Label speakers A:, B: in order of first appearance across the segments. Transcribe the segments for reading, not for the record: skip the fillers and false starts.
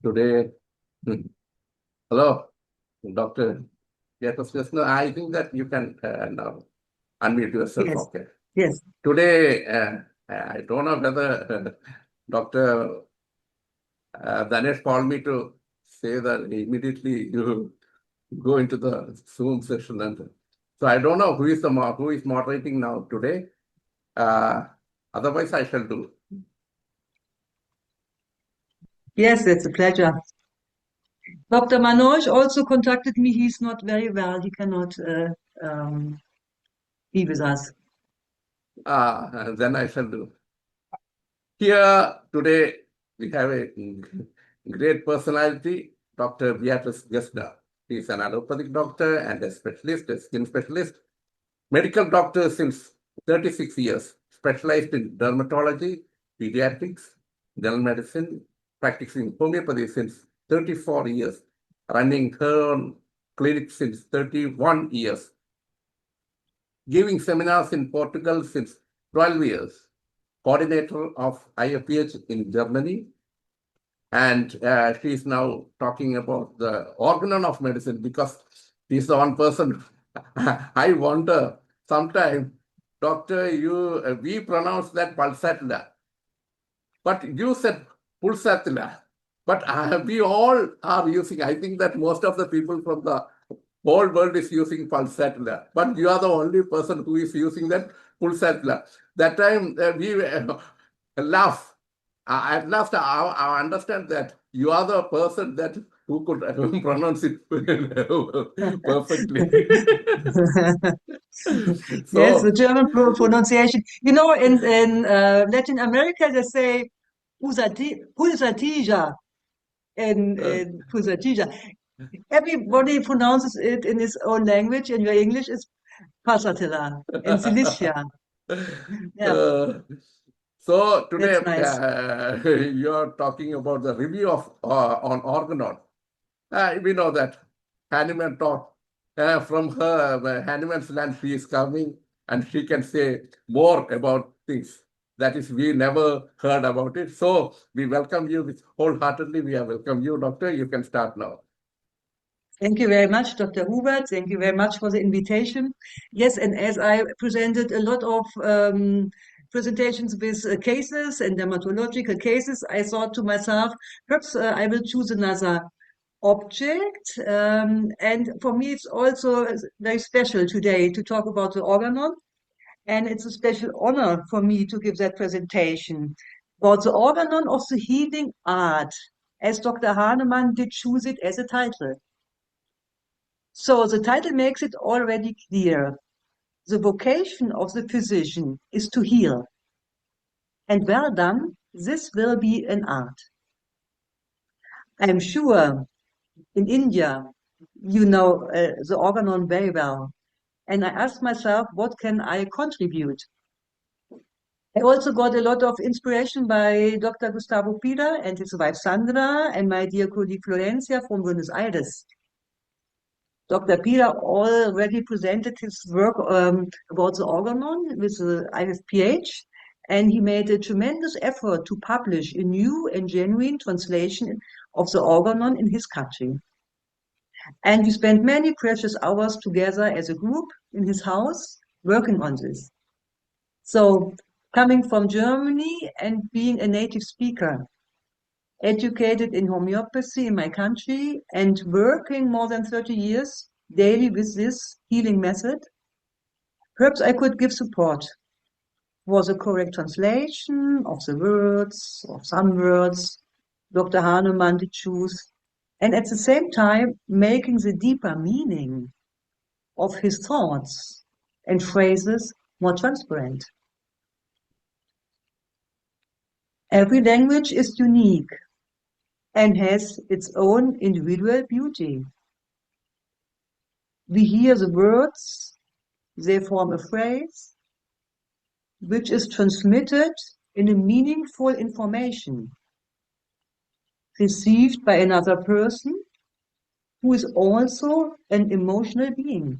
A: Today, hello, Dr. BEATRIX GESSNER. I think that you can now unmute yourself.
B: Yes,
A: Okay.
B: yes.
A: Today, I don't know whether Dr. Danesh called me to say that immediately you go into the Zoom session, and so I don't know who is moderating now today. Otherwise, I shall do.
B: Yes, it's a pleasure. Dr. Manoj also contacted me. He's not very well. He cannot be with us.
A: Then I shall do. Here today we have a great personality, Dr. BEATRIX GESSNER. He is an allopathic doctor and a specialist, a skin specialist, medical doctor since 36 years, specialized in dermatology, pediatrics, general medicine, practicing homeopathy since 34 years, running her own clinic since 31 years, giving seminars in Portugal since 12 years, coordinator of IFPH in Germany, and she is now talking about the organon of medicine, because she's the one person I wonder sometime, doctor, we pronounce that pulsatilla, but you said pulsatilla. But we all are using, I think that most of the people from the whole world is using pulsatilla, but you are the only person who is using that pulsatilla. That time we laugh. At last, I understand that you are the person that who could pronounce it perfectly.
B: Yes, the
A: So,
B: German pronunciation. You know, in Latin America, they say pulsatilla in pulsatilla. Everybody pronounces it in his own language, and your English is pulsatilla in Cilicia. Yeah,
A: so today
B: that's nice.
A: you are talking about the review of on organon. We know that Hanneman taught from her Hanneman's land. She is coming, and she can say more about things. That is, we never heard about it. So we welcome you with wholeheartedly. We welcome you, doctor. You can start now.
B: Thank you very much, Dr. Hubert. Thank you very much for the invitation. Yes, and as I presented a lot of presentations with cases and dermatological cases, I thought to myself, perhaps I will choose another object. And for me, it's also very special today to talk about the organon. And it's a special honor for me to give that presentation about the organon of the healing art, as Dr. Hahnemann did choose it as a title. So the title makes it already clear. The vocation of the physician is to heal. And well done, this will be an art. I'm sure in India, you know the organon very well. And I asked myself, what can I contribute? I also got a lot of inspiration by Dr. Gustavo Pida and his wife Sandra and my dear colleague Florencia from Buenos Aires. Dr. Peter already presented his work about the organon with the IFPH, and he made a tremendous effort to publish a new and genuine translation of the organon in his country. And we spent many precious hours together as a group in his house working on this. So, coming from Germany and being a native speaker, educated in homeopathy in my country and working more than 30 years daily with this healing method, perhaps I could give support for the correct translation of the words, of some words Dr. Hahnemann did choose, and at the same time making the deeper meaning of his thoughts and phrases more transparent. Every language is unique and has its own individual beauty. We hear the words, they form a phrase, which is transmitted in a meaningful information received by another person who is also an emotional being.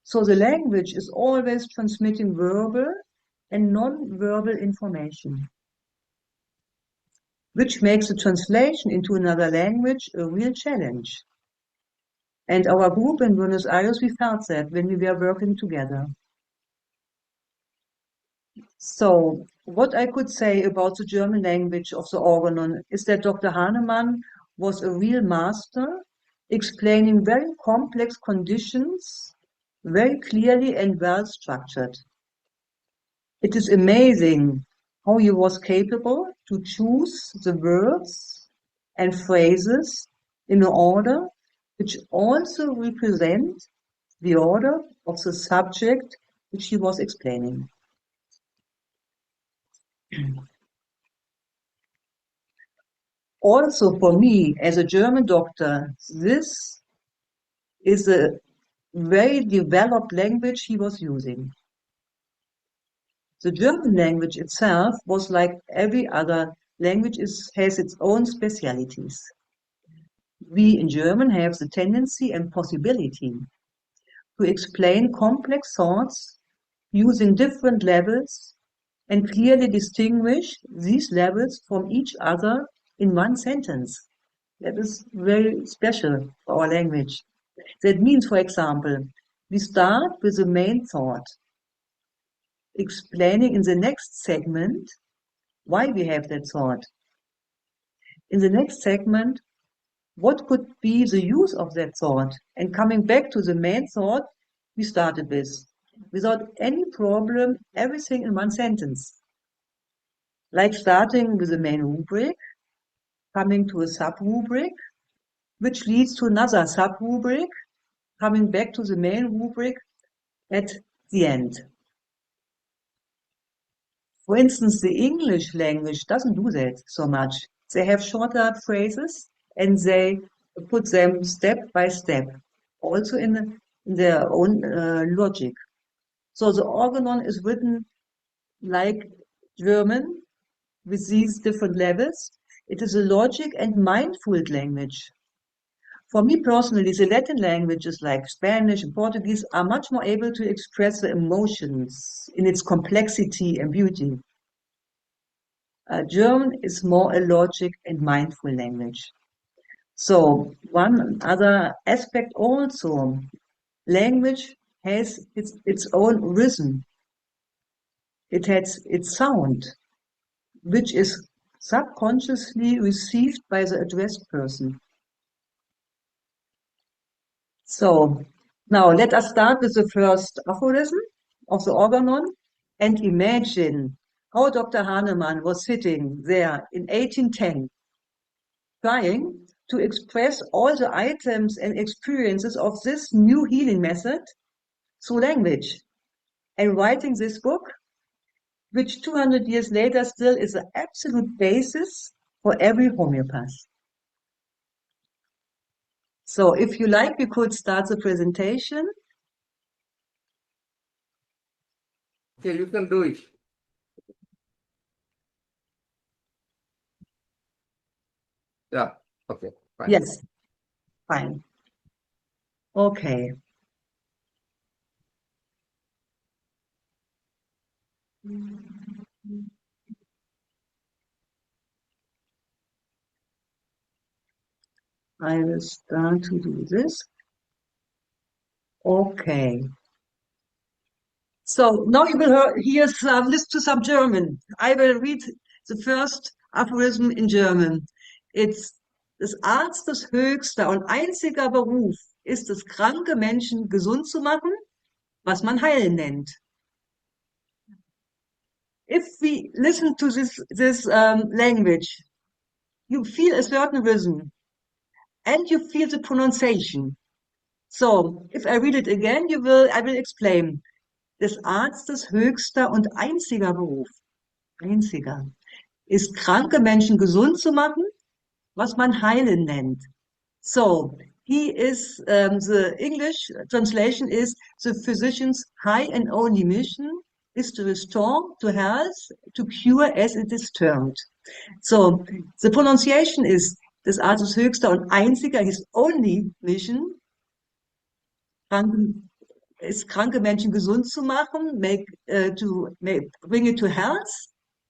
B: So the language is always transmitting verbal and non-verbal information. which makes the translation into another language a real challenge. And our group in Buenos Aires, we felt that when we were working together. So what I could say about the German language of the organon is that Dr. Hahnemann was a real master, explaining very complex conditions very clearly and well structured. It is amazing how he was capable to choose the words and phrases in an order which also represent the order of the subject which he was explaining. Also for me, as a German doctor, this is a very developed language he was using. The German language itself was like every other language has its own specialities. We in German have the tendency and possibility to explain complex thoughts using different levels and clearly distinguish these levels from each other in one sentence. That is very special for our language. That means, for example, we start with the main thought, explaining in the next segment why we have that thought. In the next segment, what could be the use of that thought? And coming back to the main thought we started with, without any problem, everything in one sentence. Like starting with the main rubric, coming to a sub-rubric, which leads to another sub-rubric, coming back to the main rubric at the end. For instance, the English language doesn't do that so much. They have shorter phrases and they put them step by step, also in their own logic. So the organon is written like German with these different levels. It is a logic and mindful language. For me personally, the Latin languages like Spanish and Portuguese are much more able to express the emotions in its complexity and beauty. German is more a logic and mindful language. So one other aspect also, language has its own rhythm. It has its sound, which is subconsciously received by the addressed person. So now let us start with the first aphorism of the organon and imagine how Dr. Hahnemann was sitting there in 1810, trying to express all the items and experiences of this new healing method through language and writing this book, which 200 years later still is the absolute basis for every homeopath. So if you like, we could start the presentation.
A: Okay, you can do it. Yeah, okay, fine.
B: Yes, fine. Okay. I will start to do this. Okay. So now you will hear listen to some German. I will read the first aphorism in German. It's des Arztes höchster und einziger Beruf ist es, kranke Menschen gesund zu machen, was man heilen nennt. If we listen to this language, you feel a certain rhythm and you feel the pronunciation. So if I read it again, I will explain. Des Arztes höchster und einziger Beruf, einziger, ist kranke Menschen gesund zu machen, was man heilen nennt. So he is the English translation is the physician's high and only mission is to restore to health, to cure as it is termed. So the pronunciation is des Arztes höchster und einziger, his only mission, kranke Menschen gesund zu machen, bring it to health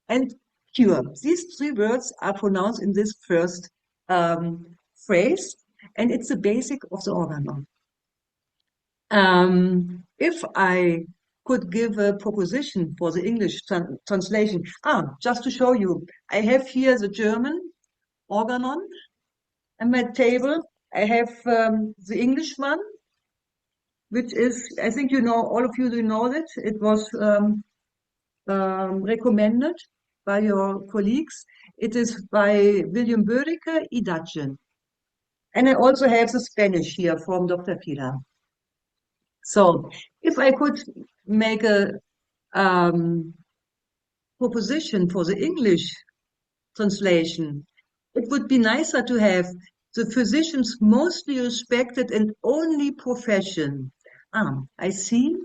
B: and cure. These three words are pronounced in this first phrase, and it's the basic of the organon. If I could give a proposition for the English translation, just to show you, I have here the German organon on my table. I have the English one, which is, I think you know, all of you do know it. It was recommended by your colleagues. It is by William Bödicke, Idachen. And I also have the Spanish here from Dr. Pilar. So if I could make a proposition for the English translation, it would be nicer to have the physician's mostly respected and only profession. I see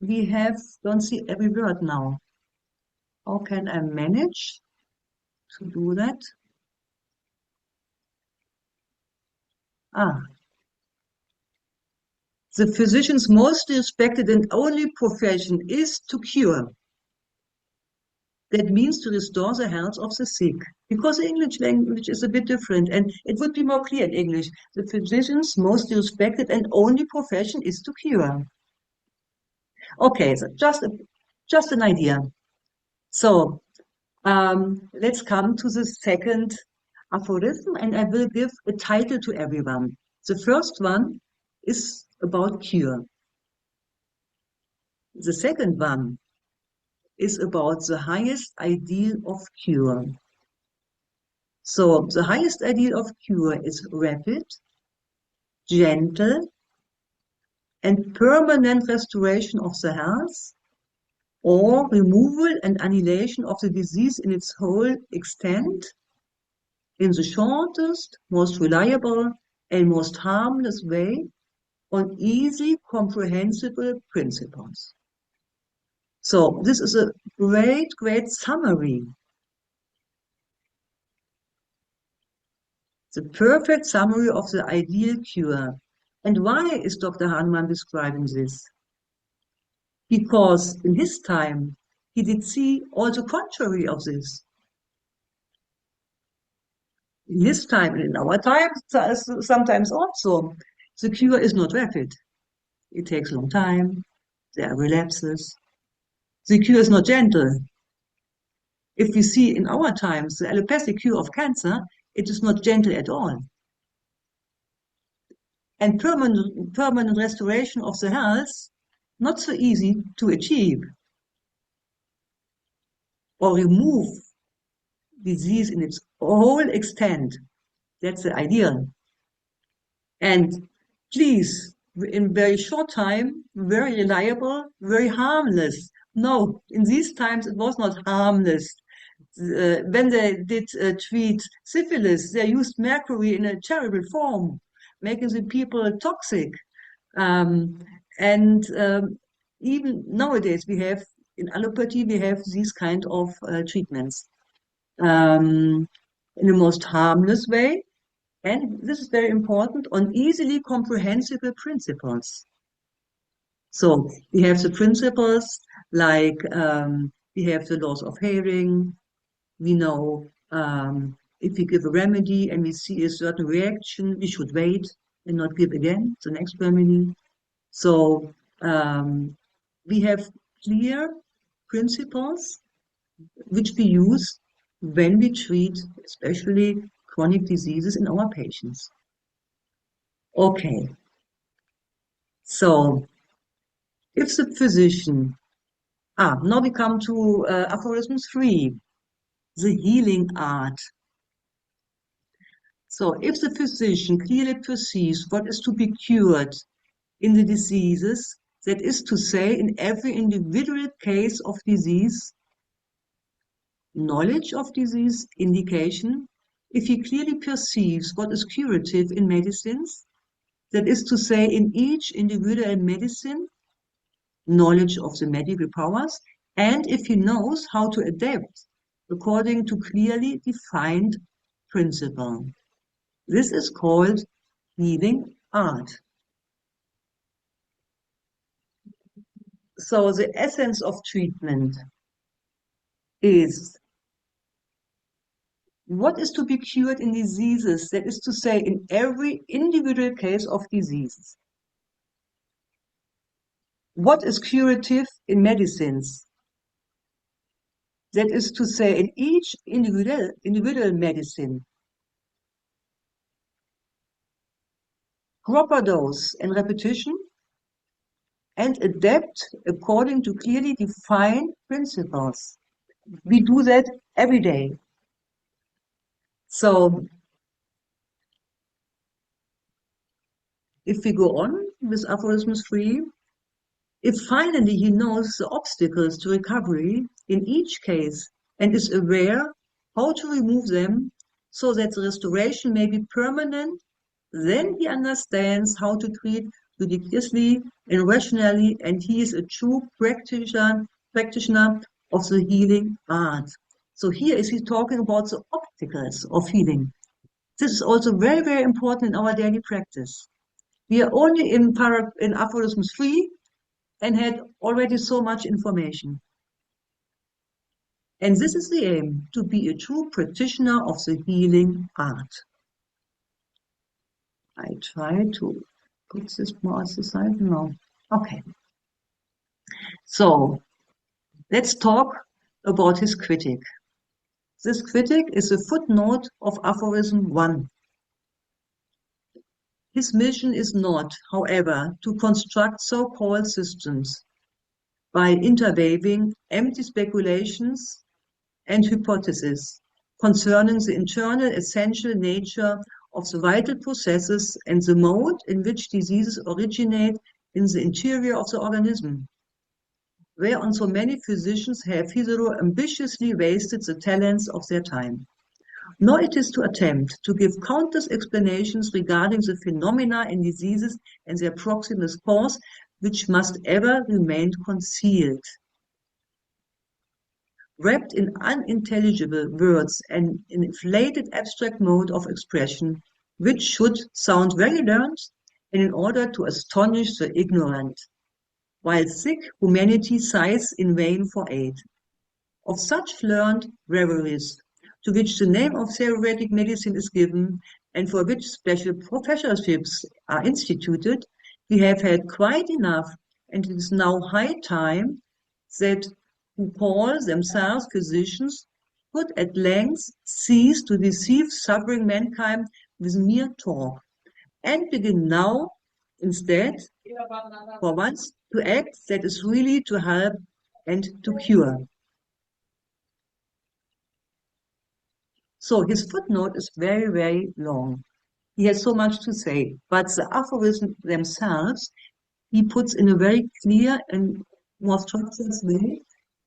B: we don't see every word now. How can I manage to do that? The physician's most respected and only profession is to cure. That means to restore the health of the sick, because the English language is a bit different, and it would be more clear in English. The physician's most respected and only profession is to cure. Okay, so just an idea. So let's come to the second aphorism, and I will give a title to everyone. The first one is about cure. The second one is about the highest ideal of cure. So the highest ideal of cure is rapid, gentle, and permanent restoration of the health, or removal and annihilation of the disease in its whole extent, in the shortest, most reliable, and most harmless way, on easy, comprehensible principles. So this is a great, great summary. The perfect summary of the ideal cure. And why is Dr. Hahnemann describing this? Because in his time, he did see all the contrary of this. In his time, and in our time, sometimes also, the cure is not rapid. It takes a long time. There are relapses. The cure is not gentle. If we see in our times the allopathic cure of cancer, it is not gentle at all. And permanent restoration of the health, not so easy to achieve. Or remove disease in its whole extent. That's the ideal. And please, in very short time, very reliable, very harmless. No, in these times it was not harmless. When they did treat syphilis, they used mercury in a terrible form, making the people toxic. Even nowadays, we have in allopathy, we have these kind of treatments in the most harmless way. And this is very important, on easily comprehensible principles. So we have the principles like we have the laws of Hering. We know if we give a remedy and we see a certain reaction, we should wait and not give again the next remedy. So we have clear principles which we use when we treat especially chronic diseases in our patients. Okay, so if the physician, now we come to aphorism 3, the healing art. So if the physician clearly perceives what is to be cured in the diseases, that is to say, in every individual case of disease, knowledge of disease indication, if he clearly perceives what is curative in medicines, that is to say, in each individual medicine, knowledge of the medical powers, and if he knows how to adapt according to clearly defined principle. This is called healing art. So the essence of treatment is What is to be cured in diseases? That is to say, in every individual case of disease. What is curative in medicines? That is to say, in each individual medicine. Proper dose and repetition, and adapt according to clearly defined principles. We do that every day. So if we go on with aphorisms 3, if finally he knows the obstacles to recovery in each case and is aware how to remove them so that the restoration may be permanent, then he understands how to treat judiciously and rationally, and he is a true practitioner of the healing art. So here is he talking about the obstacles of healing. This is also very, very important in our daily practice. We are only in aphorisms 3 and had already so much information. And this is the aim, to be a true practitioner of the healing art. I try to put this more as the side. No. Okay. So let's talk about his critic. This critic is a footnote of aphorism 1. His mission is not, however, to construct so-called systems by interweaving empty speculations and hypotheses concerning the internal essential nature of the vital processes and the mode in which diseases originate in the interior of the organism, whereon so many physicians have hitherto ambitiously wasted the talents of their time. Nor it is to attempt to give countless explanations regarding the phenomena in diseases and their proximal cause, which must ever remain concealed. Wrapped in unintelligible words and in inflated abstract mode of expression, which should sound very learned, and in order to astonish the ignorant, while sick humanity sighs in vain for aid. Of such learned reveries, to which the name of theoretic medicine is given, and for which special professorships are instituted, we have had quite enough, and it is now high time that who call themselves physicians could at length cease to deceive suffering mankind with mere talk, and begin now, instead, for once, to act that is really to help and to cure. So his footnote is very, very long. He has so much to say, but the aphorisms themselves he puts in a very clear and more structured way,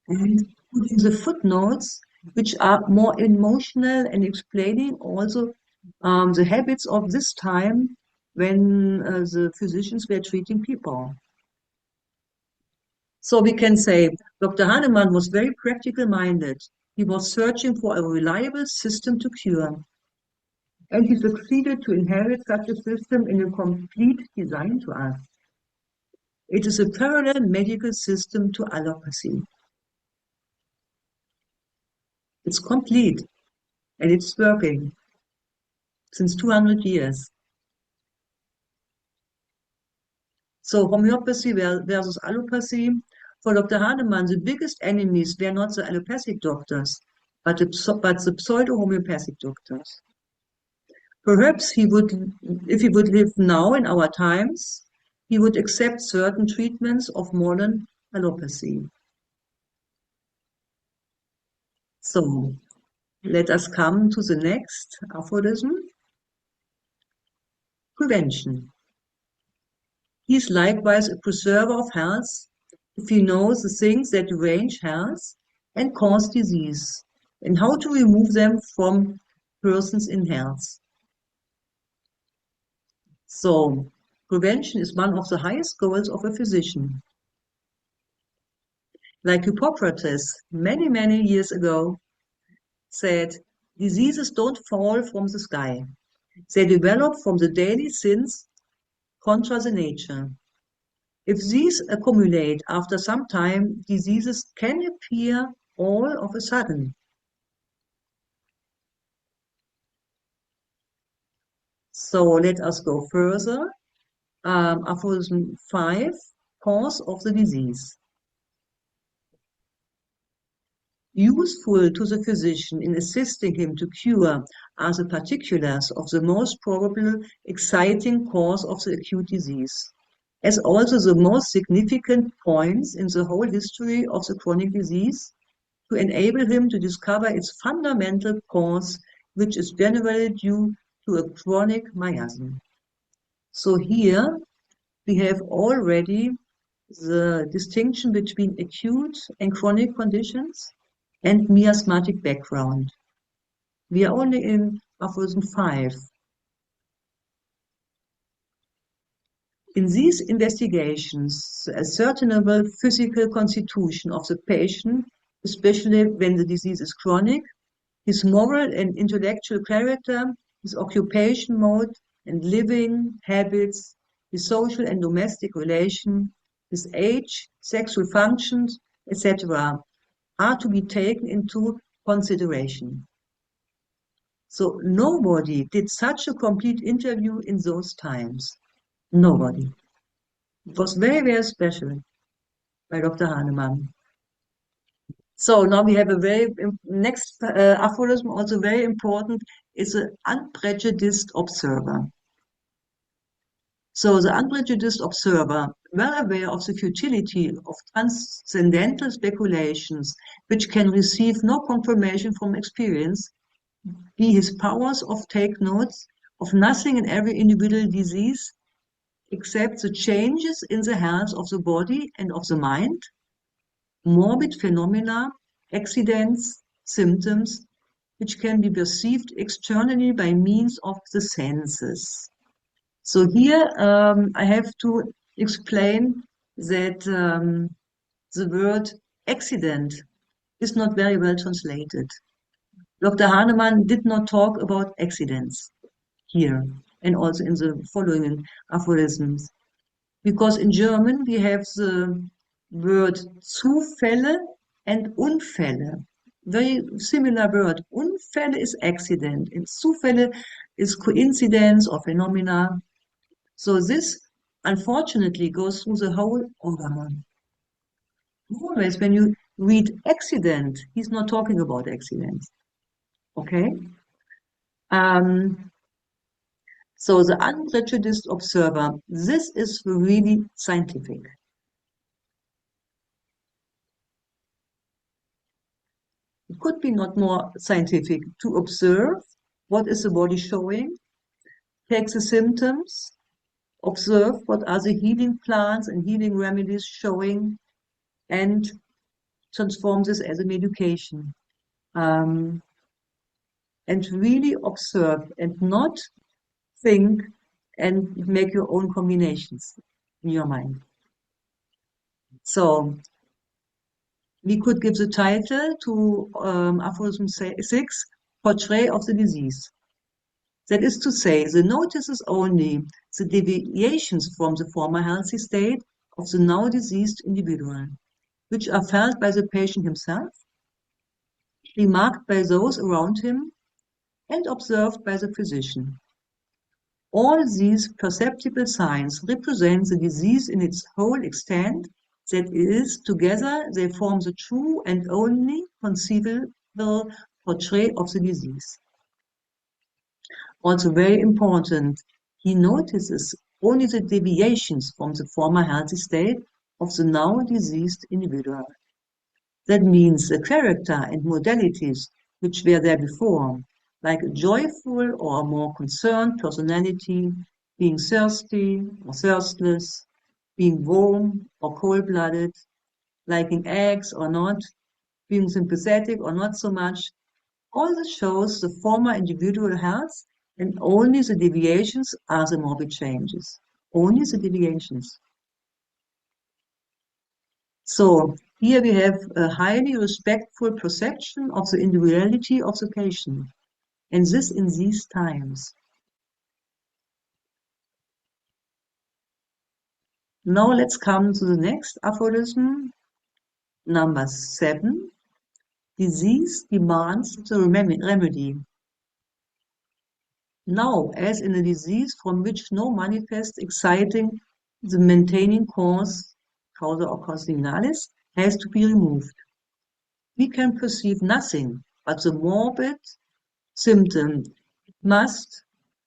B: and putting the footnotes, which are more emotional and explaining also the habits of this time when the physicians were treating people. So we can say Dr. Hahnemann was very practical minded. He was searching for a reliable system to cure. And he succeeded to inherit such a system in a complete design to us. It is a parallel medical system to allopathy. It's complete and it's working since 200 years. So homeopathy versus allopathy. For Dr. Hahnemann, the biggest enemies were not the allopathic doctors, but the pseudo-homeopathic doctors. Perhaps if he would live now in our times, he would accept certain treatments of modern allopathy. So let us come to the next aphorism. Prevention. He is likewise a preserver of health if he knows the things that derange health and cause disease, and how to remove them from persons in health. So, prevention is one of the highest goals of a physician. Like Hippocrates, many, many years ago, said, diseases don't fall from the sky. They develop from the daily sins contra the nature. If these accumulate after some time, diseases can appear all of a sudden. So let us go further. Aphorism 5, cause of the disease. Useful to the physician in assisting him to cure are the particulars of the most probable exciting cause of the acute disease, as also the most significant points in the whole history of the chronic disease, to enable him to discover its fundamental cause, which is generally due to a chronic miasm. So here we have already the distinction between acute and chronic conditions and miasmatic background. We are only in aphorism 5. In these investigations, the ascertainable physical constitution of the patient, especially when the disease is chronic, his moral and intellectual character, his occupation mode and living habits, his social and domestic relation, his age, sexual functions, etc., are to be taken into consideration. So nobody did such a complete interview in those times. Nobody. It was very, very special by Dr. Hahnemann. So now we have a very next aphorism, also very important, is an unprejudiced observer. So the unprejudiced observer, well aware of the futility of transcendental speculations, which can receive no confirmation from experience, be his powers of take notes of nothing in every individual disease, except the changes in the health of the body and of the mind, morbid phenomena, accidents, symptoms, which can be perceived externally by means of the senses. So here I have to explain that the word accident is not very well translated. Dr. Hahnemann did not talk about accidents here and also in the following aphorisms, because in German we have the word Zufälle and Unfälle. Very similar word. Unfälle is accident and Zufälle is coincidence or phenomena. So this, unfortunately, goes through the whole organon. Always when you read accident, he's not talking about accidents. Okay? So the unprejudiced observer, this is really scientific. It could be not more scientific to observe what is the body showing, take the symptoms, observe what are the healing plants and healing remedies showing, and transform this as a medication. And really observe and not think and make your own combinations in your mind. So we could give the title to aphorism 6, Portrait of the Disease. That is to say, the notices only the deviations from the former healthy state of the now diseased individual, which are felt by the patient himself, remarked by those around him, and observed by the physician. All these perceptible signs represent the disease in its whole extent, that is, together they form the true and only conceivable portrait of the disease. Also very important, he notices only the deviations from the former healthy state of the now diseased individual. That means the character and modalities which were there before, like a joyful or more concerned personality, being thirsty or thirstless, being warm or cold-blooded, liking eggs or not, being sympathetic or not so much, all this shows the former individual health, and only the deviations are the morbid changes. Only the deviations. So here we have a highly respectful perception of the individuality of the patient, and this in these times. Now let's come to the next aphorism, number 7. Disease demands the remedy. now, as in a disease from which no manifest exciting the maintaining cause, causa or causignalis, has to be removed. We can perceive nothing but the morbid symptom. It must,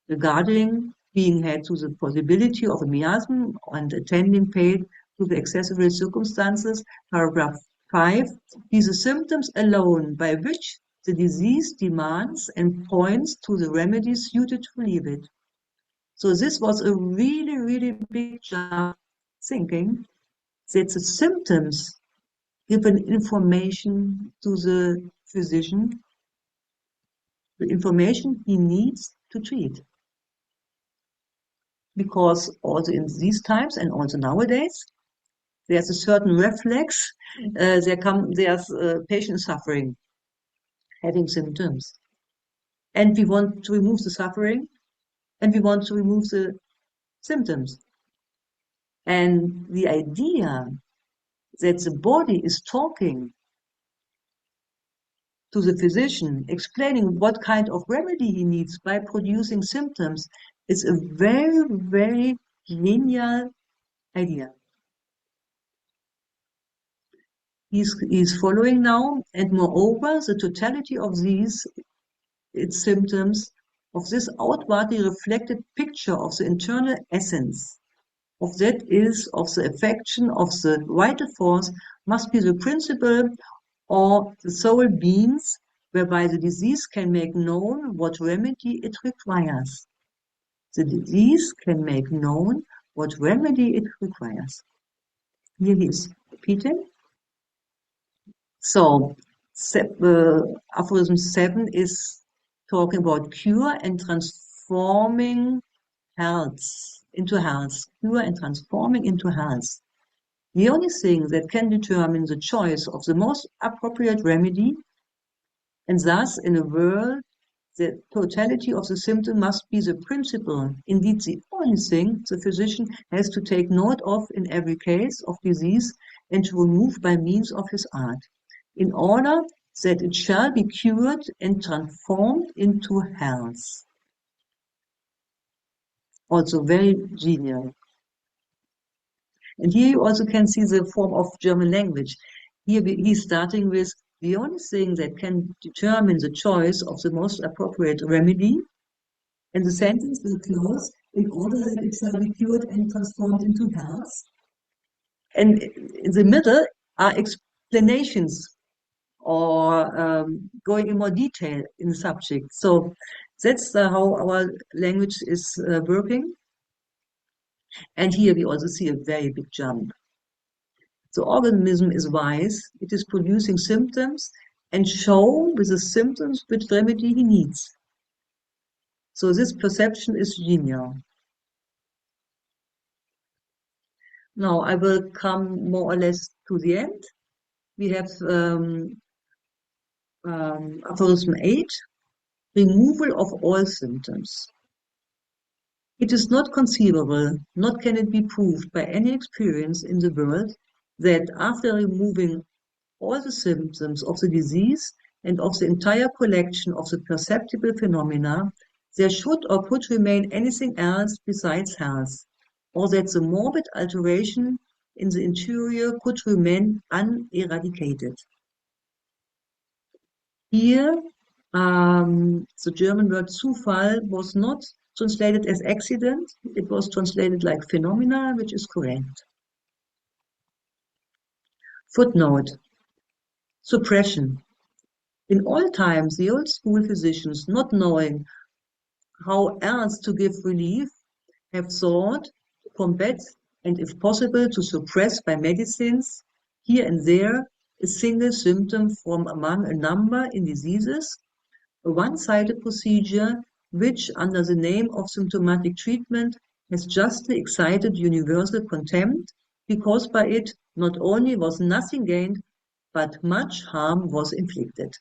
B: regarding being had to the possibility of a miasm and attending paid to the accessory circumstances, paragraph 5, these are symptoms alone by which the disease demands and points to the remedy suited to relieve it. So this was a really, really big jump, thinking that the symptoms give an information to the physician, the information he needs to treat. Because also in these times and also nowadays, there's a certain reflex. There's patient suffering, having symptoms, and we want to remove the suffering, and we want to remove the symptoms. And the idea that the body is talking to the physician, explaining what kind of remedy he needs by producing symptoms, is a very, very genial idea. He's following now, and moreover, the totality of these its symptoms, of this outwardly reflected picture of the internal essence, of that is, of the affection of the vital force, must be the principle or the sole means whereby the disease can make known what remedy it requires. The disease can make known what remedy it requires. Here he is repeating. So, aphorism 7 is talking about cure and transforming health into health. Cure and transforming into health. The only thing that can determine the choice of the most appropriate remedy, and thus in a world, the totality of the symptom must be the principle, indeed the only thing the physician has to take note of in every case of disease and to remove by means of his art, in order that it shall be cured and transformed into health. Also very genial. And here you also can see the form of German language. Here he's starting with the only thing that can determine the choice of the most appropriate remedy, and the sentence will close, in order that it shall be cured and transformed into health. And in the middle are explanations or going in more detail in the subject. So that's how our language is working. And here we also see a very big jump. The organism is wise. It is producing symptoms and show with the symptoms which remedy he needs. So this perception is genial. Now I will come more or less to the end. We have aphorism 8, removal of all symptoms. It is not conceivable, nor can it be proved by any experience in the world, that after removing all the symptoms of the disease and of the entire collection of the perceptible phenomena, there should or could remain anything else besides health, or that the morbid alteration in the interior could remain uneradicated. Here, the German word Zufall was not translated as accident, it was translated like phenomena, which is correct. Footnote: suppression. In all times, the old school physicians, not knowing how else to give relief, have sought to combat and, if possible, to suppress by medicines, here and there, a single symptom from among a number in diseases, a one-sided procedure which, under the name of symptomatic treatment, has justly excited universal contempt, because by it not only was nothing gained, but much harm was inflicted.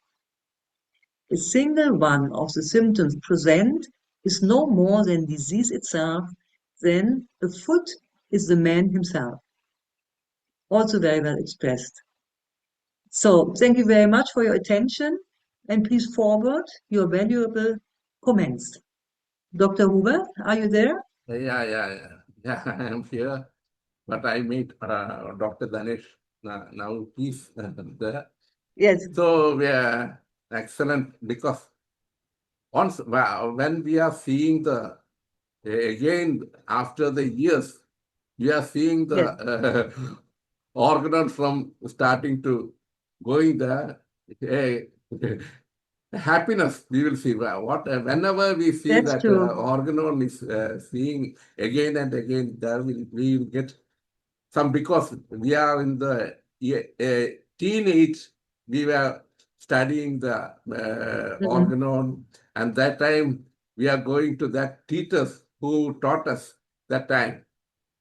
B: A single one of the symptoms present is no more than disease itself, then the foot is the man himself. Also very well expressed. So thank you very much for your attention, and please forward your valuable comments. Dr. Hubert, are you there?
A: Yeah, I am here, but I meet Dr. Danesh now. He's there.
B: Yes,
A: So we are excellent because once when we are seeing the again after the years, we are seeing the
B: yes,
A: organon from starting to going there. eh, happiness we will see what whenever we see
B: that's
A: that
B: true.
A: organon is seeing again and again there will we will get some because we are in the teenage we were studying the
B: Mm-mm.
A: organon and that time we are going to that teachers who taught us that time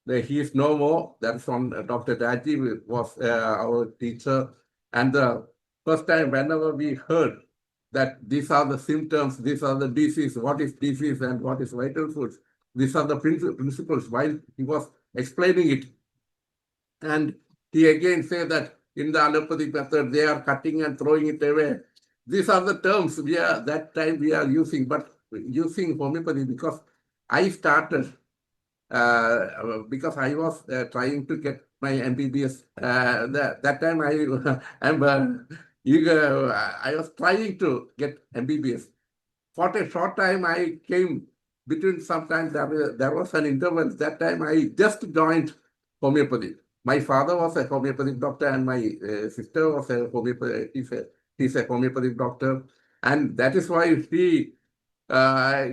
A: he is no more. That's on Dr. Rajiv was our teacher. And the first time, whenever we heard that these are the symptoms, these are the disease, what is disease and what is vital foods, these are the principles. While he was explaining it, and he again said that in the allopathic method, they are cutting and throwing it away. These are the terms we are that time we are using, but using homeopathy because I started because I was trying to get my MBBS. That time I'm eager. I was trying to get MBBS. For a short time, I came between sometimes there was an interval. That time I just joined homeopathy. My father was a homeopathic doctor, and my sister was a homeopathy. He's a homeopathic doctor, and that is why he uh,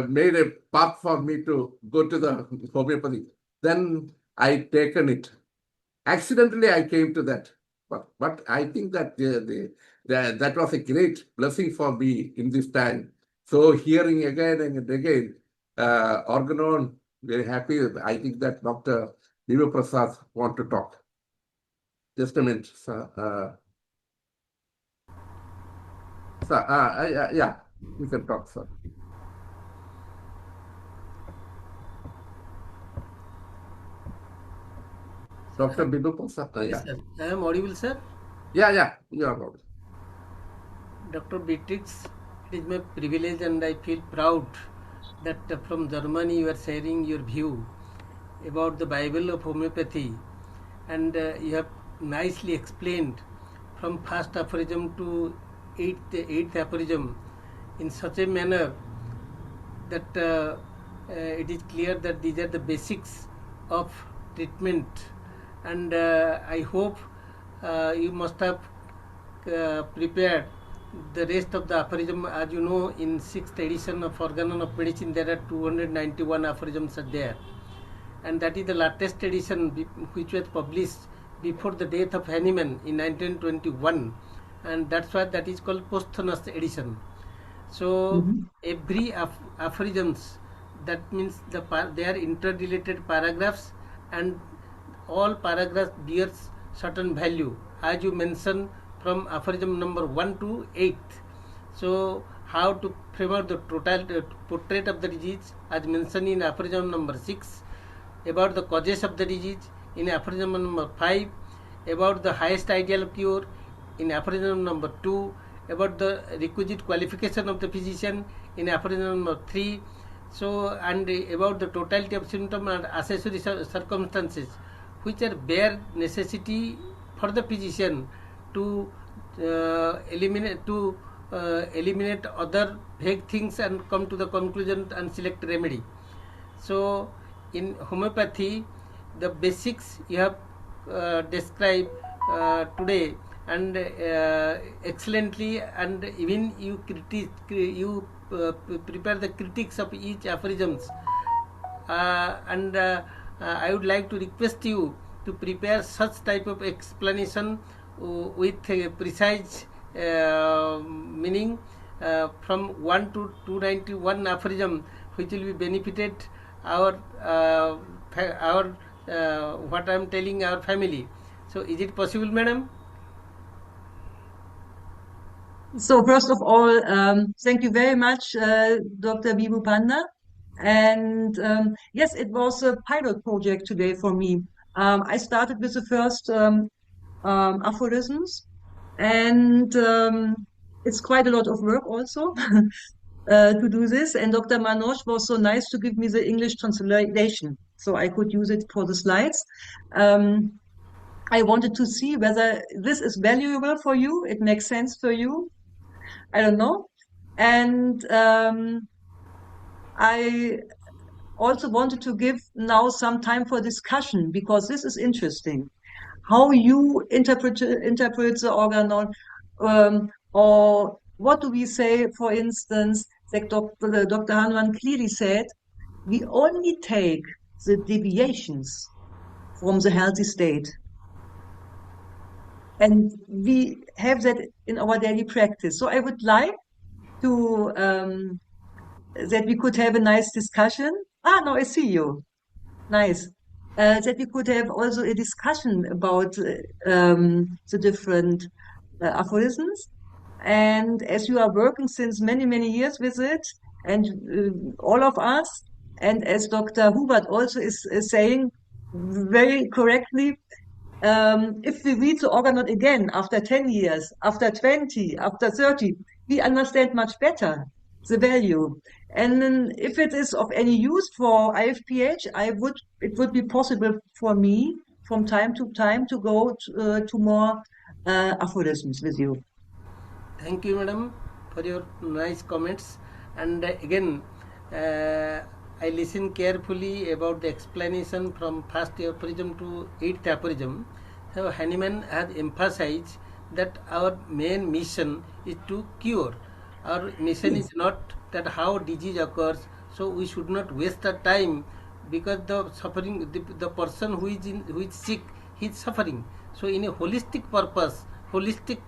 A: made a path for me to go to the homeopathy. Then I taken it. Accidentally, I came to that. But I think that that was a great blessing for me in this time. So hearing again and again, organon, very happy. I think that Dr. Diva Prasad want to talk. Just a minute, sir. Yeah, you can talk, sir. Dr. Bidu Prasad,
C: Yes,
A: yeah.
C: sir. I am audible, sir.
A: Yeah, you are right.
C: Dr. BEATRIX, it is my privilege and I feel proud that from Germany you are sharing your view about the Bible of homeopathy, and you have nicely explained from first aphorism to eighth aphorism in such a manner that it is clear that these are the basics of treatment, and I hope you must have prepared the rest of the aphorism. As you know, in 6th edition of Organon of Medicine there are 291 aphorisms are there, and that is the latest edition which was published before the death of Hahnemann in 1921, and that's why that is called posthumous edition. So
B: Mhm.
C: every aphorisms, that means they are interrelated paragraphs, and all paragraphs bears certain value as you mentioned from aphorism number 1 to 8. So how to frame out the total portrait of the disease as mentioned in aphorism number 6, about the causes of the disease in aphorism number 5, about the highest ideal cure in aphorism number 2, about the requisite qualification of the physician in aphorism number 3, so and about the totality of symptom and accessory circumstances which are bare necessity for the physician to eliminate other vague things and come to the conclusion and select remedy. So in homeopathy, the basics you have described today, and excellently, and even you prepare the critics of each aphorisms, and I would like to request you to prepare such type of explanation with a precise meaning from 1 to 291 aphorism, which will be benefited our what I am telling our family. So is it possible, madam?
B: So first of all, thank you very much, Dr. Bibu Panda. And yes, it was a pilot project today for me. I started with the first aphorisms, and it's quite a lot of work also. to do this. And Dr. Manoj was so nice to give me the English translation so I could use it for the slides. I wanted to see whether this is valuable for you. It makes sense for you. I don't know. And I also wanted to give now some time for discussion because this is interesting. How you interpret the organon, or what do we say, for instance, that Dr. Hanuman clearly said, we only take the deviations from the healthy state. And we have that in our daily practice. So I would like to that we could have a nice discussion. No, I see you. Nice. That we could have also a discussion about the different aphorisms. And as you are working since many, many years with it, and all of us, and as Dr. Hubert also is saying very correctly, if we read the organon again after 10 years, after 20, after 30, we understand much better the value. And then if it is of any use for IFPH, it would be possible for me from time to time to go to more aphorisms with you.
C: Thank you, madam, for your nice comments. And again, I listened carefully about the explanation from first aphorism to eighth aphorism. So Hahnemann has emphasized that our main mission is to cure. Our mission is not that how disease occurs. So we should not waste our time because the suffering, the person who is sick, he is suffering. So in a holistic purpose, holistic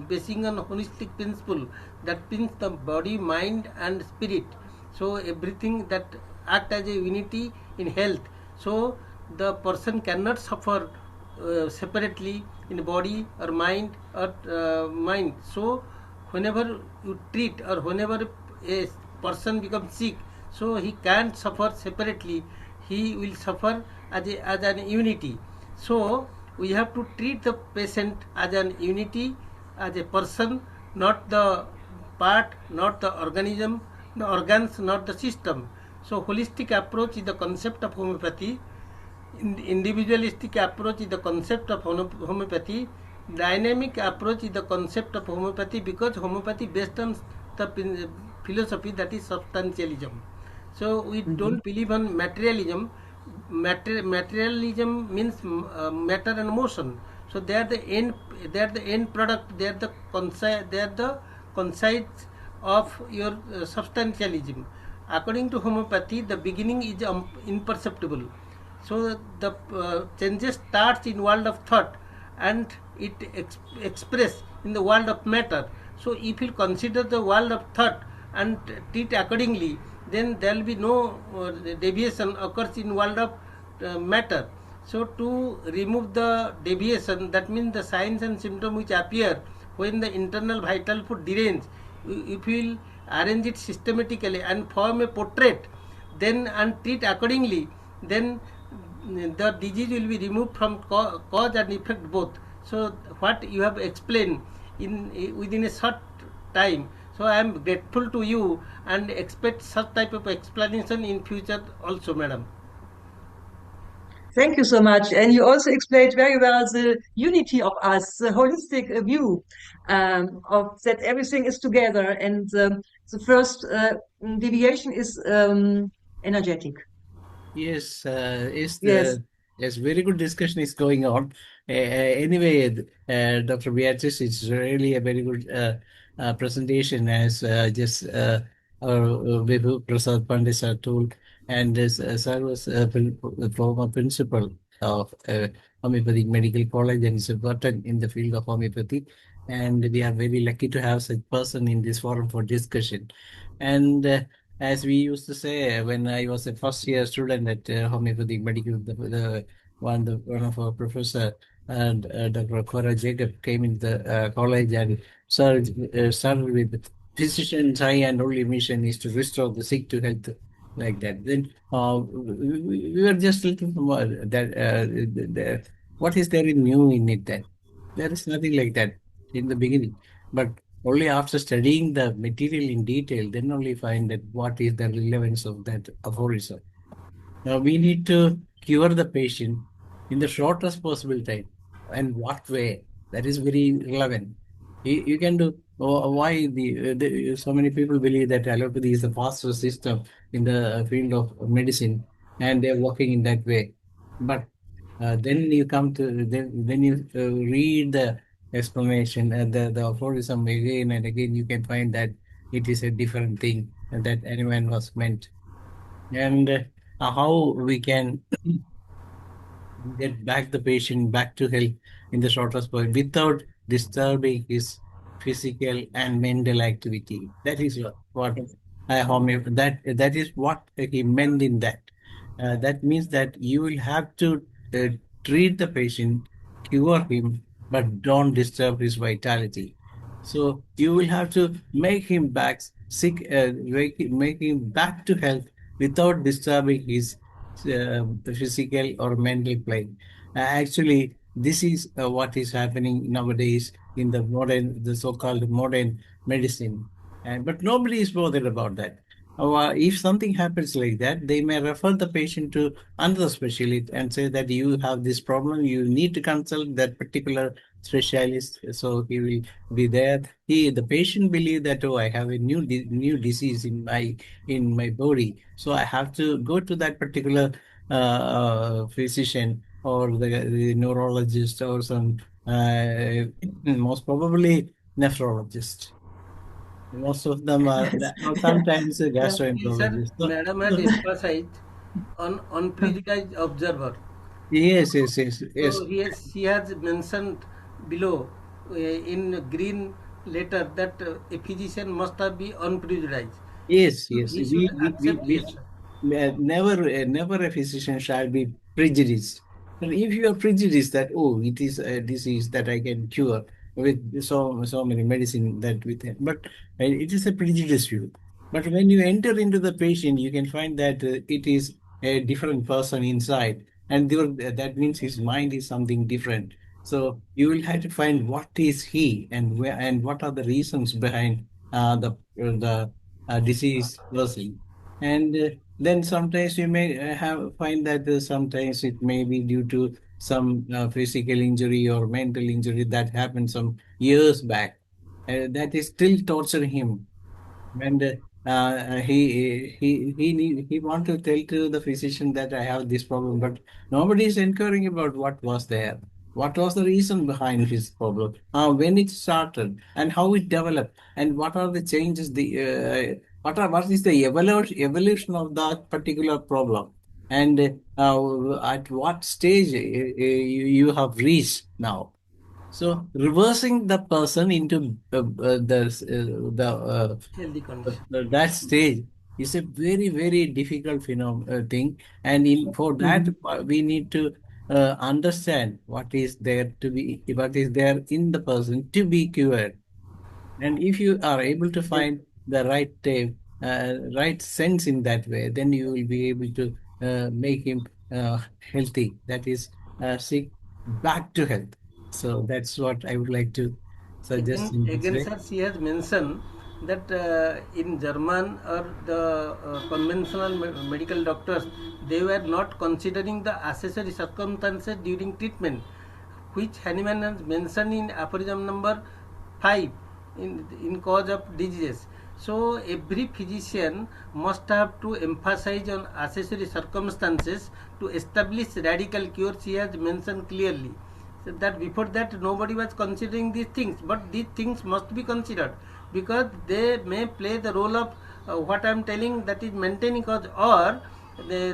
C: basing on holistic principle, that means the body, mind and spirit, so everything that act as a unity in health. So the person cannot suffer separately in body or mind mind. So whenever you treat or whenever a person becomes sick, so he can't suffer separately, he will suffer as an unity. So we have to treat the patient as an unity, as a person, not the part, not the organism, the organs, not the system. So holistic approach is the concept of homeopathy. Individualistic approach is the concept of homeopathy. Dynamic approach is the concept of homeopathy, because homeopathy based on the philosophy that is substantialism. So we don't believe on materialism. Materialism means matter and motion. So they are the end. They are the end product. They are the concise of your substantialism. According to homeopathy, the beginning is imperceptible. So the changes starts in world of thought and it express in the world of matter. So if you consider the world of thought and treat accordingly, then there will be no deviation occurs in world of matter. So to remove the deviation, that means the signs and symptoms which appear when the internal vital force derange, if we will arrange it systematically and form a portrait, then and treat accordingly, then the disease will be removed from cause and effect both. So what you have explained within a short time. So I am grateful to you and expect such type of explanation in future also, madam.
B: Thank you so much. And you also explained very well the unity of us, the holistic view of that everything is together. And the first deviation is energetic.
D: Yes,
B: Yes.
D: yes, very good discussion is going on. Anyway, Dr. Beatrice, it's really a very good presentation, as just our Vibhu Prasad Pandit sir told, and as sir was the former principal of Homeopathic Medical College and is important in the field of homeopathy, and we are very lucky to have such person in this forum for discussion. And as we used to say when I was a first year student at homeopathic medical, one of our professor and Dr. Cora Jacob came in the college and started with physician's eye and only mission is to restore the sick to health, like that. Then we were just looking for what is there in new in it, that there is nothing like that in the beginning. But only after studying the material in detail, then only find that what is the relevance of that aphorism. Now we need to cure the patient in the shortest possible time. And what way? That is very relevant. You can do why so many people believe that allopathy is the fastest system in the field of medicine, and they're working in that way. But then you come to then you read the explanation and the aphorism again and again. You can find that it is a different thing and that anyone was meant, and how we can get back the patient back to health in the shortest point without disturbing his physical and mental activity. That is what that is what he meant in that. That means that you will have to uh, treat the patient, cure him, but don't disturb his vitality. So you will have to make him back sick, make him back to health without disturbing his physical or mental plane. Actually, this is what is happening nowadays in the so-called modern medicine. But nobody is bothered about that. If something happens like that, they may refer the patient to another specialist and say that you have this problem, you need to consult that particular specialist. So he will be there. The patient believe that, oh, I have a new disease in my body, so I have to go to that particular physician or the neurologist or some most probably nephrologist. Most of them are or sometimes a
C: Sir,
D: gastroenterologist.
C: Madam has emphasized on unprejudiced observer.
D: Yes.
C: So she has mentioned below in green letter that a physician must have be unprejudiced.
D: Yes.
C: So he should accept, yes, sir.
D: Never a physician shall be prejudiced. But if you are prejudiced that, oh, it is a disease that I can cure with so many medicine that with it, but it is a prejudiced view. But when you enter into the patient, you can find that it is a different person inside, and that means his mind is something different. So you will have to find what is he and where and what are the reasons behind the disease person. And then sometimes you may find that sometimes it may be due to some physical injury or mental injury that happened some years back. That is still torturing him, and he want to tell to the physician that I have this problem, but nobody is inquiring about what was there, what was the reason behind his problem, when it started, and how it developed, and what are the changes, what is the evolution of that particular problem, and at what stage you have reached now. So reversing the person into
C: Healthy condition.
D: that stage is a very difficult thing, and for that we need to understand what is there in the person to be cured. And if you are able to
C: Yes.
D: find the right sense in that way, then you will be able to make him healthy. That is, seek back to health. So that's what I would like to suggest in this
C: Again,
D: way.
C: sir, she has mentioned that in German or the conventional medical doctors, they were not considering the accessory circumstances during treatment, which Hahnemann has mentioned in aphorism number 5 in cause of diseases. So every physician must have to emphasize on accessory circumstances to establish radical cure. She has mentioned clearly that before that nobody was considering these things, but these things must be considered because they may play the role of what I am telling, that is maintaining cause, or they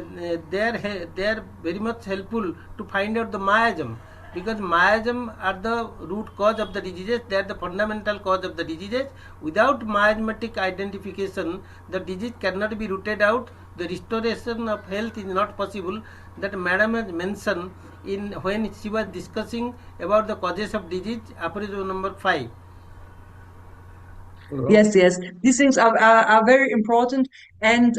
C: are very much helpful to find out the miasm, because miasm are the root cause of the diseases. They are the fundamental cause of the diseases. Without miasmatic identification, the disease cannot be rooted out. The restoration of health is not possible. That madam has mentioned in when she was discussing about the causes of disease, aphorism number 5.
B: Yes, these things are very important, and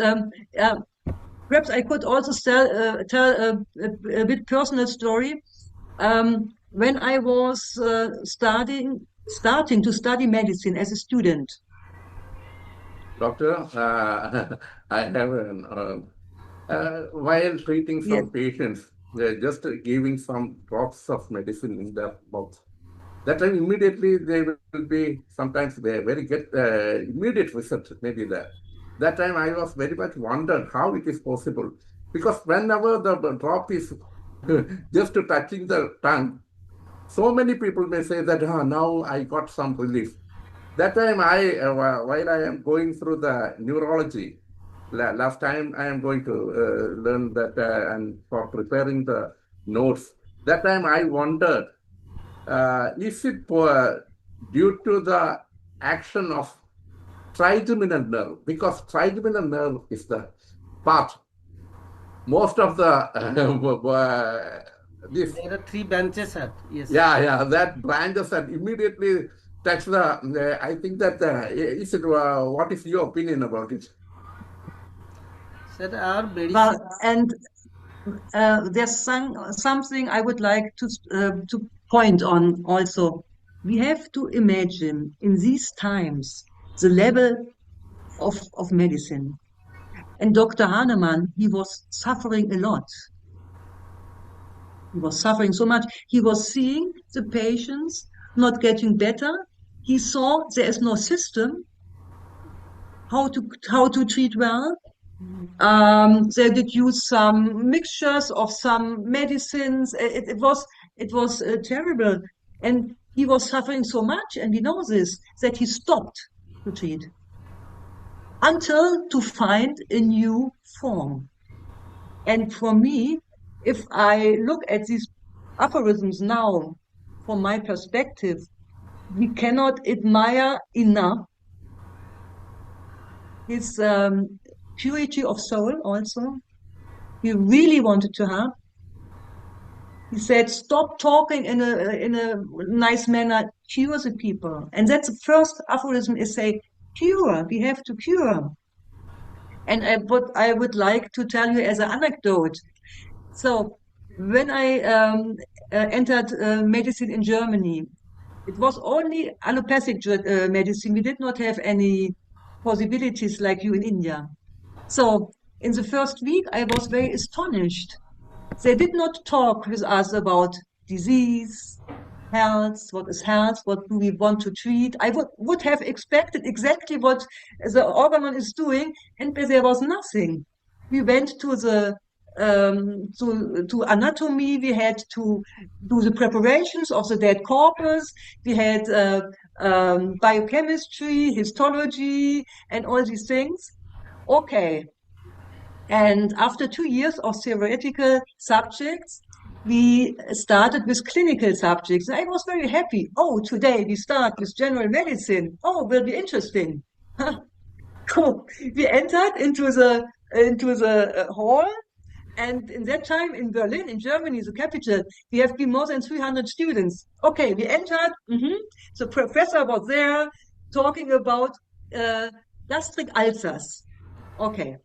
B: perhaps I could also tell a bit personal story. When I was studying starting to study medicine as a student?
A: Doctor, I have while treating
B: Yes.
A: some patients, just giving some drops of medicine in their mouth. That time immediately they will be, sometimes they very get immediate result maybe there. That time I was very much wondered how it is possible. Because whenever the drop is just touching the tongue, so many people may say that now I got some relief. That time while I am going through the neurology, last time I am going to learn that and for preparing the notes, that time I wondered, is it due to the action of trigeminal nerve? Because trigeminal nerve is the part, most of the, this,
C: There are three branches, sir. Yes.
A: yeah, that branches and immediately touch the, I think that, is it, what is your opinion about it?
C: Sir, our medicine.
B: Well, and there's something I would like to point on also. We have to imagine in these times the level of medicine. And Dr. Hahnemann, he was suffering a lot. He was suffering so much. He was seeing the patients not getting better. He saw there is no system how to treat well. They did use some mixtures of some medicines. It was terrible, and he was suffering so much, and we know this that he stopped to treat until to find a new form. And for me, if I look at these aphorisms now, from my perspective, we cannot admire enough his purity of soul also. He really wanted to help. He said, stop talking in a nice manner, cure the people. And that's the first aphorism is say, cure, we have to cure. And what I would like to tell you as an anecdote. So when I entered medicine in Germany, it was only allopathic medicine. We did not have any possibilities like you in India. So in the first week, I was very astonished. They did not talk with us about disease, health, what is health, what do we want to treat. I would have expected exactly what the organon is doing, and there was nothing. We went to the to anatomy. We had to do the preparations of the dead corpus. We had biochemistry, histology, and all these things. Okay. And after 2 years of theoretical subjects, we started with clinical subjects. I was very happy. Oh, today we start with general medicine. Oh, will be interesting. Cool. We entered into the hall, and in that time in Berlin, in Germany, the capital, we have been more than 300 students. Okay, we entered. The professor was there talking about gastric ulcers. Okay,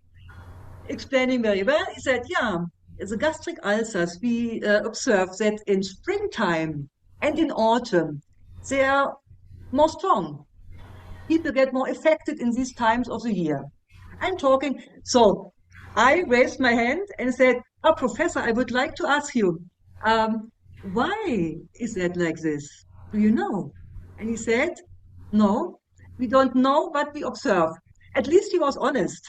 B: explaining very well. He said, yeah, the gastric ulcers, we observe that in springtime and in autumn, they are more strong. People get more affected in these times of the year. I'm talking. So I raised my hand and said, oh, Professor, I would like to ask you, why is that like this? Do you know? And he said, no, we don't know, but we observe. At least he was honest.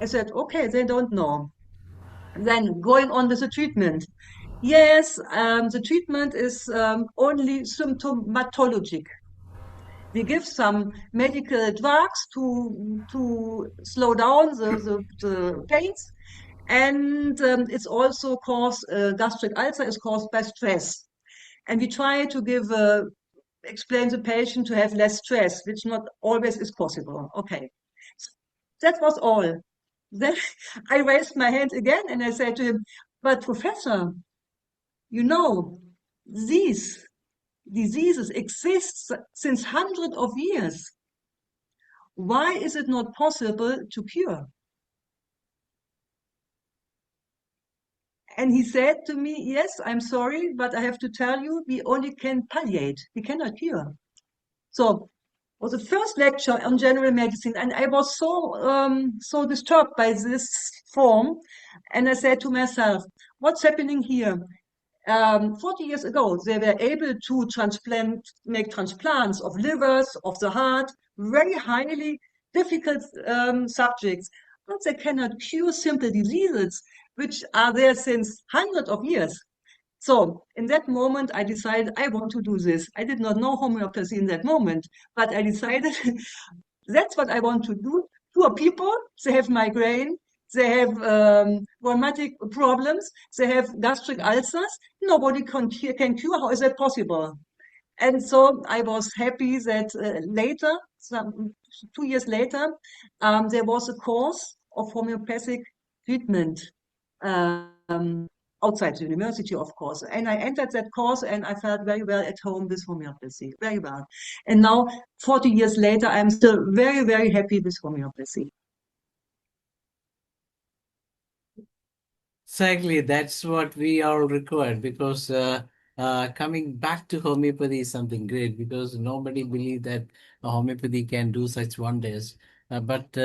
B: I said, okay, they don't know. Then going on with the treatment. Yes, the treatment is only symptomatologic. We give some medical drugs to slow down the pains, and it's also caused gastric ulcer is caused by stress. And we try to give explain the patient to have less stress, which not always is possible. Okay, so that was all. Then I raised my hand again and I said to him, but Professor, you know, these diseases exist since hundreds of years. Why is it not possible to cure? And he said to me, yes, I'm sorry, but I have to tell you, we only can palliate. We cannot cure. So it was the first lecture on general medicine, and I was so disturbed by this form, and I said to myself, what's happening here? 40 years ago, they were able to make transplants of livers, of the heart, very highly difficult subjects, but they cannot cure simple diseases, which are there since hundreds of years. So in that moment, I decided I want to do this. I did not know homeopathy in that moment, but I decided that's what I want to do. Poor people, they have migraine, they have rheumatic problems, they have gastric ulcers. Nobody can cure. How is that possible? And so I was happy that later, 2 years later, there was a course of homeopathic treatment outside the university, of course. And I entered that course and I felt very well at home with homeopathy, very well. And now, 40 years later, I'm still very, very happy with homeopathy.
D: Exactly, that's what we all require, because coming back to homeopathy is something great, because nobody believes that homeopathy can do such wonders. But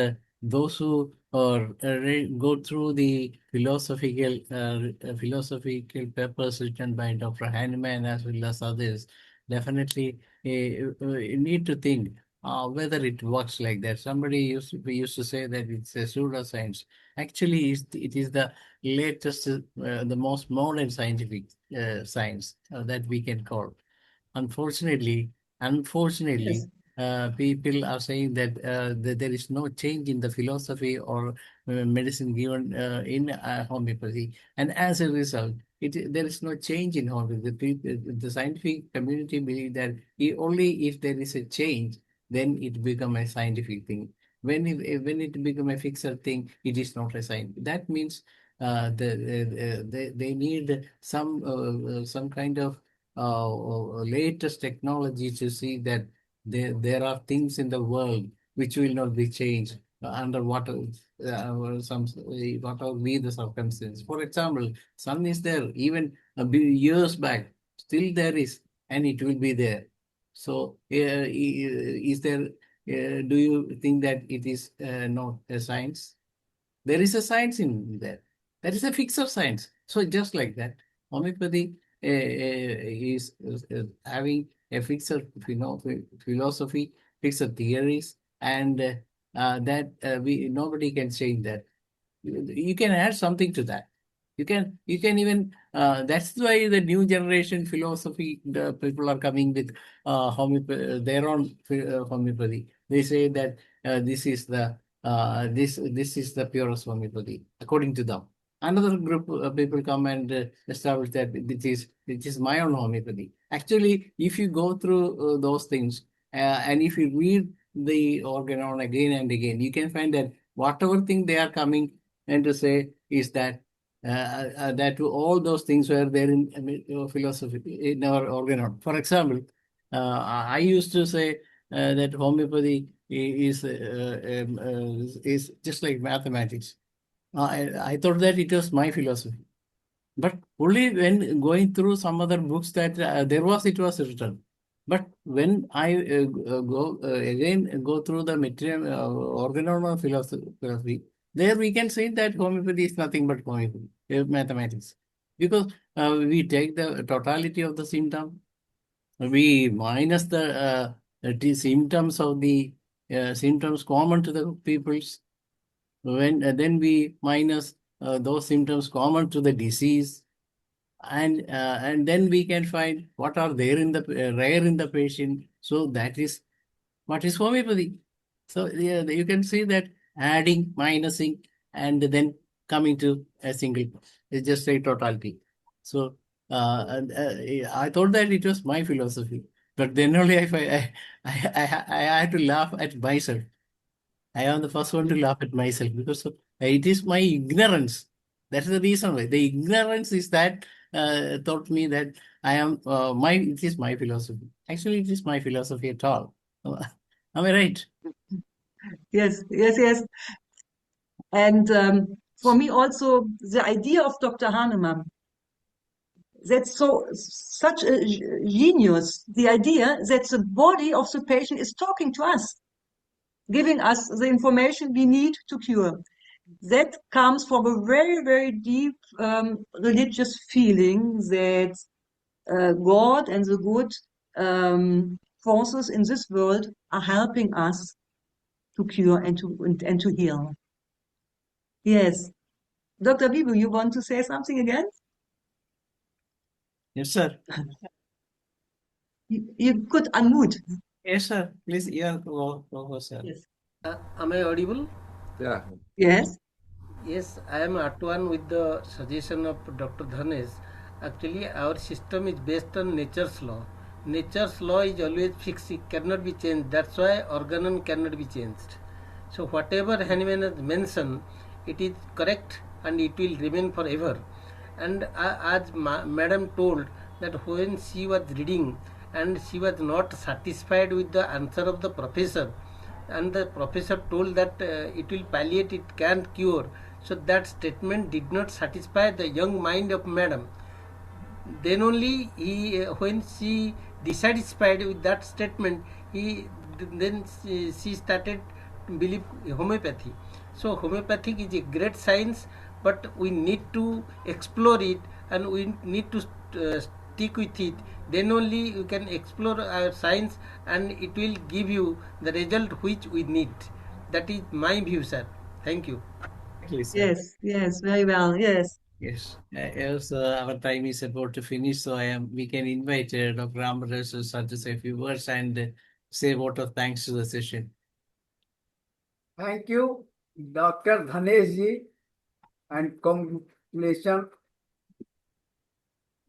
D: those who go through the philosophical papers written by Dr. Hahnemann as well as others, definitely you need to think whether it works like that. We used to say that it's a pseudoscience. Actually, it is the latest, the most modern scientific science that we can call. Unfortunately,
B: Yes.
D: people are saying that there is no change in the philosophy or medicine given in homeopathy, and as a result, there is no change in homeopathy. The scientific community believe that only if there is a change, then it become a scientific thing. When it become a fixed thing, it is not a science. That means they need some kind of latest technology to see that there are things in the world which will not be changed under whatever be the circumstance. For example, sun is there even years back, still there is, and it will be there. So, is there? Do you think that it is not a science? There is a science in there. That is a fixed science. So just like that, homeopathy is having a fixed philosophy, fixed theories, and that we nobody can change that. You can add something to that. You can even that's why the new generation philosophy, the people are coming with their own homeopathy. They say that this is the purest homeopathy according to them. Another group of people come and establish that it is my own homeopathy. Actually, if you go through those things and if you read the organon again and again, you can find that whatever thing they are coming and to say is that all those things were there in philosophy in our organon. For example, I used to say that homeopathy is just like mathematics. I thought that it was my philosophy, but only when going through some other books that it was written. But when I go through the material organon of philosophy, there we can say that homeopathy is nothing but homeopathy, mathematics, because we take the totality of the symptom, we minus the symptoms of the symptoms common to the peoples. Then we minus those symptoms common to the disease, and then we can find what are there in the rare in the patient. So that is what is homeopathy. So yeah, you can see that adding, minusing, and then coming to a single. It's just a totality. So I thought that it was my philosophy, but then only I had to laugh at myself. I am the first one to laugh at myself because it is my ignorance. That's the reason why. The ignorance is that taught me that it is my philosophy. Actually, it is my philosophy at all. Am I right?
B: Yes, yes, yes. And for me also, the idea of Dr. Hahnemann That's such a genius, the idea that the body of the patient is talking to us, giving us the information we need to cure. That comes from a very, very deep religious feeling that God and the good forces in this world are helping us to cure and to heal. Yes. Dr. Bibu, you want to say something again?
D: Yes, sir.
B: You could unmute.
D: Yes, sir. Please, go, sir.
B: Yes.
C: Am I audible?
A: Yeah.
B: Yes.
C: Yes, I am at one with the suggestion of Dr. Dhanesh. Actually, our system is based on nature's law. Nature's law is always fixed, it cannot be changed. That's why organon cannot be changed. So whatever Hahnemann has mentioned, it is correct and it will remain forever. And as Madam told that when she was reading and she was not satisfied with the answer of the professor, and the professor told that it will palliate, it can't cure. So that statement did not satisfy the young mind of Madam. Then only when she dissatisfied with that statement, then she started to believe homeopathy. So homeopathy is a great science, but we need to explore it and we need to stick with it. Then only you can explore our science and it will give you the result which we need. That is my view, sir. Thank you.
B: Yes, yes, very well. Yes.
D: Yes, as our time is about to finish, so we can invite Dr. Ramdas sir to say a few words and say a vote of thanks to the session.
E: Thank you, Dr. Dhanesh ji, and congratulations,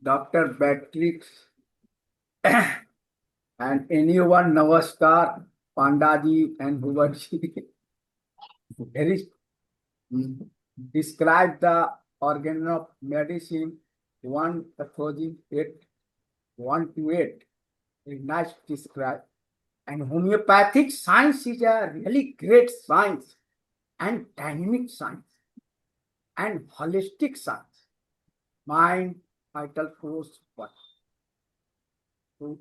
E: Dr. BEATRIX, and anyone, Namaskar, Pandaji and Huberji. Very describe the organ of medicine 1:8, 1 to 8. Very nice describe. And homeopathic science is a really great science and dynamic science and holistic science. Mind, vital force, what? So,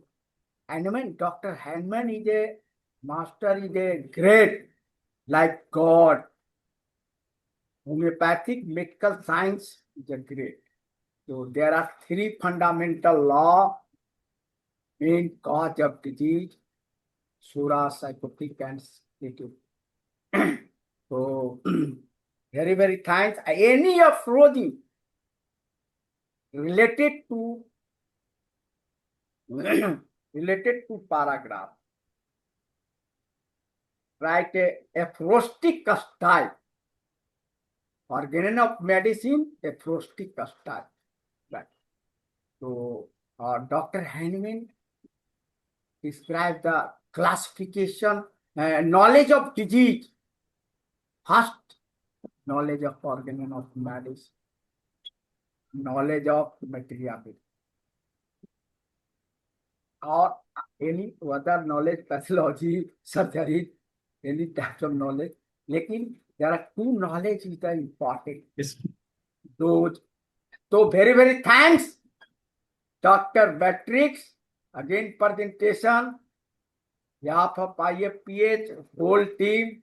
E: and Dr. Hahnemann is a master, is a great, like God. Homeopathic medical science is a great. So there are 3 fundamental laws, main cause of disease, Sura, psychotic, and stative. So very, very thanks. Any approaching related to paragraph, write a aphoristic style. Organon of medicine, aphoristic style. Right. So Dr. Hahnemann described the classification, knowledge of disease. First, knowledge of organon of medicine, knowledge of materiality, or any other knowledge, pathology, surgery, any types of knowledge. Lekin there are 2 knowledge which are important.
D: Yes.
E: Those. So very, very thanks, Dr. BEATRIX. Again, presentation. Behalf of IFPH, whole team.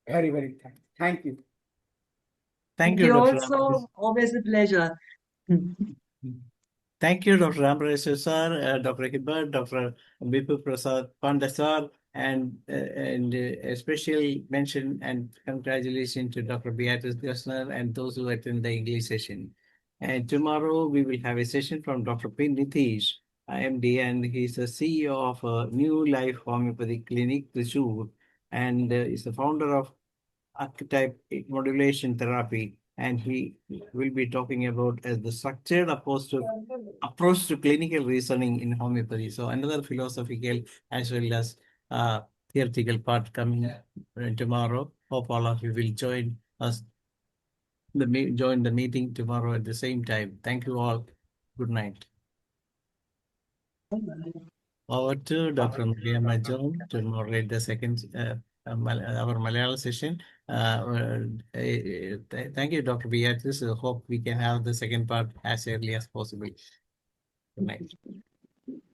E: Very, very thanks. Thank you.
D: Thank you, Dr.
B: Also,
D: Ramdas.
B: always a pleasure.
D: Thank you, Dr. Ramdas sir, Dr. Hibbert, Dr. Bipu Prasad Panda sir, and a special mention and congratulations to Dr. Beatrix Gessner and those who attend the English session. And tomorrow we will have a session from Dr. P. Nitish, MD, and he's the CEO of New Life Homeopathy Clinic, Thrissur, and is the founder of archetype modulation therapy, and he will be talking about as the structured approach to clinical reasoning in homeopathy. So another philosophical as well as theoretical part coming tomorrow. Hope all of you will join us. Join the meeting tomorrow at the same time. Thank you all. Good night. Over to Dr. Maria Majon to moderate the second our Malayalam session. Thank you, Dr. Beatrice. Hope we can have the second part as early as possible. Good night.